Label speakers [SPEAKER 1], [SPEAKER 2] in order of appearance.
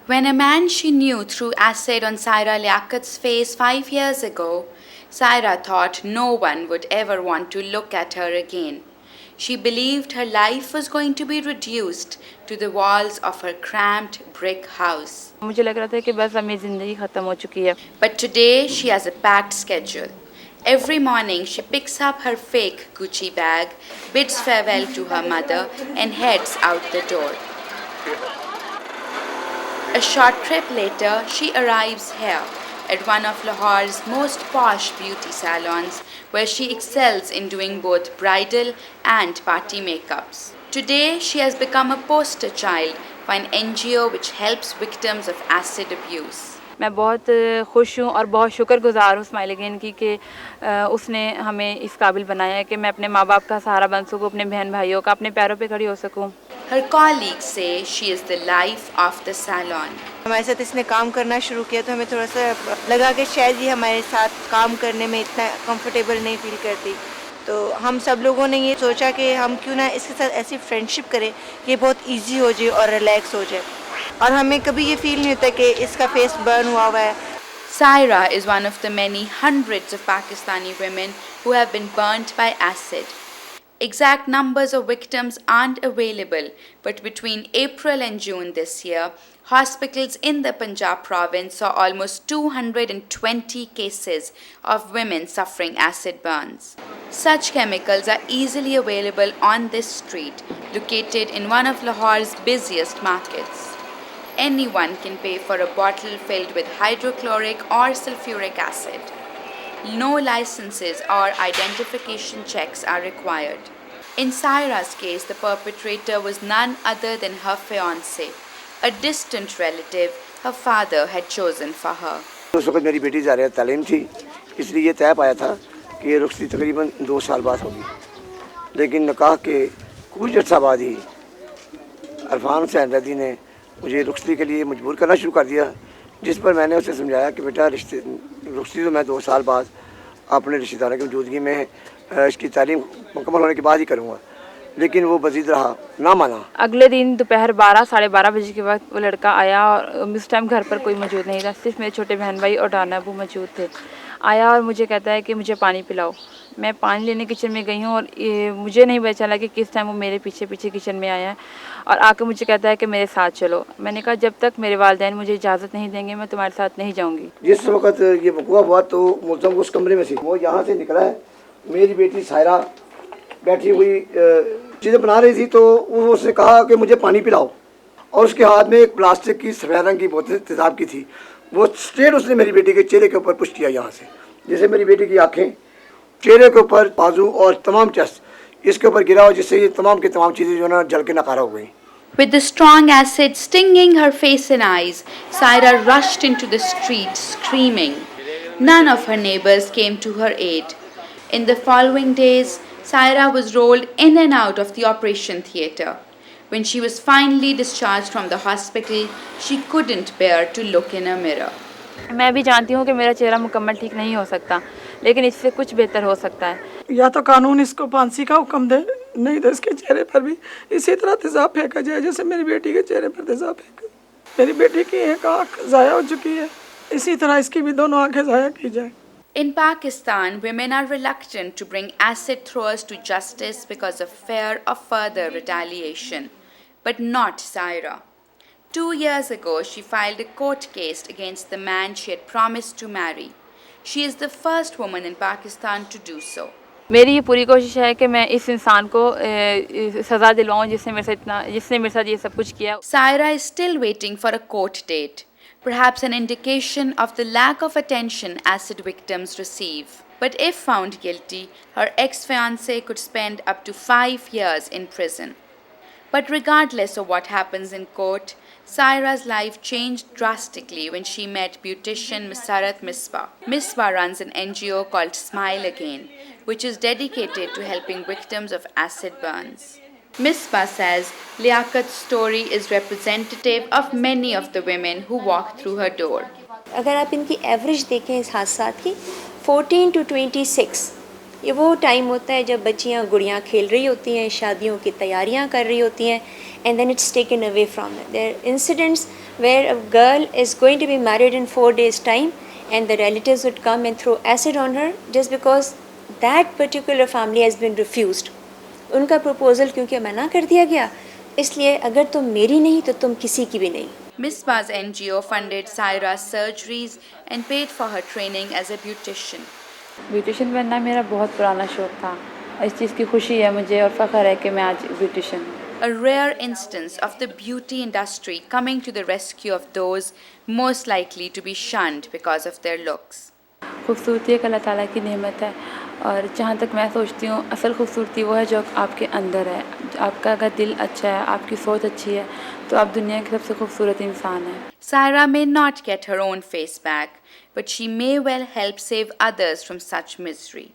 [SPEAKER 1] When a man she knew threw acid on Saira Liaqat's face 5 years ago, Saira thought no one would ever want to look at her again. She believed her life was going to be reduced to the walls of her cramped brick house.
[SPEAKER 2] मुझे लग रहा था कि बस अब मेरी ज़िंदगी ख़त्म हो चुकी है.
[SPEAKER 1] But today she has a packed schedule. Every morning she picks up her fake Gucci bag, bids farewell to her mother and heads out the door. A short trip later, she arrives here at one of Lahore's most posh beauty salons, where she excels in doing both bridal and party makeups. Today, she has become a poster child for an NGO which helps victims of acid abuse.
[SPEAKER 2] मैं बहुत खुश हूँ और बहुत शुक्रगुज़ार हूँ smile again की कि उसने हमें इस काबिल बनाया है कि मैं अपने माँ बाप का सहारा बन सकूँ, अपने बहन भाइयों का, अपने पैरों पे खड़ी हो सकूँ.
[SPEAKER 1] Her colleagues say she is the life of the salon.
[SPEAKER 3] हमारे साथ इसने काम करना शुरू किया तो हमें थोड़ा सा लगा कि शायद ये हमारे साथ काम करने में इतना कंफर्टेबल नहीं फील करती. तो हम सब लोगों ने ये सोचा कि हम क्यों ना इसके साथ ऐसी फ्रेंडशिप करें कि बहुत इजी हो जाए और रिलैक्स हो जाए, और हमें कभी ये फील नहीं होता कि इसका फेस बर्न हुआ है.
[SPEAKER 1] Saira is one of the many hundreds of Pakistani women who have been burnt by acid. Exact numbers of victims aren't available, but between April and June this year, hospitals in the Punjab province saw almost 220 cases of women suffering acid burns. Such chemicals are easily available on this street, located in one of Lahore's busiest markets. Anyone can pay for a bottle filled with hydrochloric or sulfuric acid. No licenses or identification checks are required. In Saira's case, the perpetrator was none other than her fiancé, a distant relative her father had chosen for her.
[SPEAKER 4] उस वक्त मेरी बेटी जा रही तालीम थी, इसलिए ये तय पाया था कि रुखसती तकरीबन 2 साल बाद होगी. लेकिन निकाह के कुछ अर्सा बाद ही अरफान हुसैन रदी ने मुझे रुखसती के लिए मजबूर करना शुरू कर दिया, जिस पर मैंने उसे समझाया कि बेटा रुखसती तो मैं 2 साल बाद अपने रिश्तेदारों की मौजूदगी में इसकी तालीम मुकम्मल होने के बाद ही करूँगा. लेकिन वो बजीद रहा, ना माना.
[SPEAKER 2] अगले दिन दोपहर 12-12:30 बजे के वक्त वो लड़का आया और उस टाइम घर पर कोई मौजूद नहीं था, सिर्फ मेरे छोटे बहन भाई और डाना अबू मौजूद थे. आया और मुझे कहता है कि मुझे पानी पिलाओ. मैं पानी लेने किचन में गई हूँ और मुझे नहीं पता चला कि किस टाइम वो मेरे पीछे पीछे किचन में आया है और आकर मुझे कहता है कि मेरे साथ चलो. मैंने कहा जब तक मेरे वालिदैन मुझे इजाज़त नहीं देंगे मैं तुम्हारे साथ नहीं जाऊँगी.
[SPEAKER 4] जिस वक्त ये वक़ूआ हुआ तो मुल्ज़म उस कमरे में थी, वो यहाँ से निकला है. मेरी बेटी सायरा बैठी हुई चीज़ें बना रही थी, तो वो उसने कहा कि मुझे पानी पिलाओ, और उसके हाथ में एक प्लास्टिक की सफ़ेद रंग की बोतल तेज़ाब की थी. वो स्ट्रेट उसने मेरी बेटी के चेहरे के ऊपर पुश किया यहाँ से, जैसे मेरी बेटी की आँखें, चेहरे के ऊपर, बाजू और तमाम चेस्ट इसके ऊपर गिरा हो, जिससे ये तमाम की तमाम चीज़ें जो है ना जल के नकारा हो गई.
[SPEAKER 1] With the strong acid stinging her face and eyes, Saira rushed into the street screaming. None of her neighbors came to her aid. In the following days, Saira was rolled in and out of the operation theatre. When she was finally discharged from the hospital, she couldn't bear to look in a mirror.
[SPEAKER 2] मैं भी जानती हूँ कि मेरा चेहरा मुकम्मल ठीक नहीं हो सकता, लेकिन इससे कुछ बेहतर हो सकता है.
[SPEAKER 5] या तो कानून इसको फांसी का हुक्म दे, नहीं तो इसके चेहरे पर भी इसी तरह तेज़ाब फेंका जाए जैसे मेरी बेटी के चेहरे पर तेज़ाब फेंका. मेरी बेटी की एक आँख ज़ाया हो चुकी है, इसी तरह इसकी भी दोनों आँखें ज़ाया की जाए.
[SPEAKER 1] In Pakistan, women are reluctant to bring acid throwers to justice because of fear of further retaliation. But not Saira. 2 years ago, she filed a court case against the man she had promised to marry. She is the first woman in Pakistan to do so.
[SPEAKER 2] मेरी ये पूरी कोशिश है कि मैं इस इंसान को सज़ा दिलवाऊं जिसने मेरे साथ ये सब कुछ किया.
[SPEAKER 1] Saira is still waiting for a court date. Perhaps an indication of the lack of attention acid victims receive. But if found guilty, her ex-fiancé could spend up to 5 years in prison. But regardless of what happens in court, Saira's life changed drastically when she met beautician Misarat Misbah. Misbah runs an NGO called Smile Again, which is dedicated to helping victims of acid burns. Misbah says Liaqat's story is representative of many of the women who walk through her door.
[SPEAKER 3] अगर आप इनकी average देखें इस हादसा की 14 to 26, ये वो time होता है जब बच्चियाँ गुड़ियाँ खेल रही होती हैं, शादियों की तैयारियाँ कर रही होती हैं.
[SPEAKER 6] and then it's taken away from her. There are incidents where a girl is going to be married in 4 days' time, and the relatives would come and throw acid on her just because that particular family has been refused. उनका proposal क्योंकि मना कर दिया गया, इसलिए अगर तुम मेरी नहीं तो तुम किसी की भी नहीं.
[SPEAKER 1] Misbah's NGO funded Saira's surgeries and paid for her training as a beautician.
[SPEAKER 2] Beautician बनना मेरा बहुत पुराना शौक़ था. इस चीज़ की खुशी है मुझे और फ़ख्र है कि मैं आज ब्यूटिशन हूँ.
[SPEAKER 1] A rare instance of the beauty industry coming to the rescue of those most likely to be shunned because of their looks.
[SPEAKER 2] खूबसूरती एक अल्लाह ताला की नेमत है और जहाँ तक मैं सोचती हूँ असल खूबसूरती वो है जो आपके अंदर है. आपका अगर दिल अच्छा है, आपकी सोच अच्छी है तो आप दुनिया की सबसे खूबसूरत इंसान हैं.
[SPEAKER 1] Saira may not get her own face back, but she may well help save others from such misery.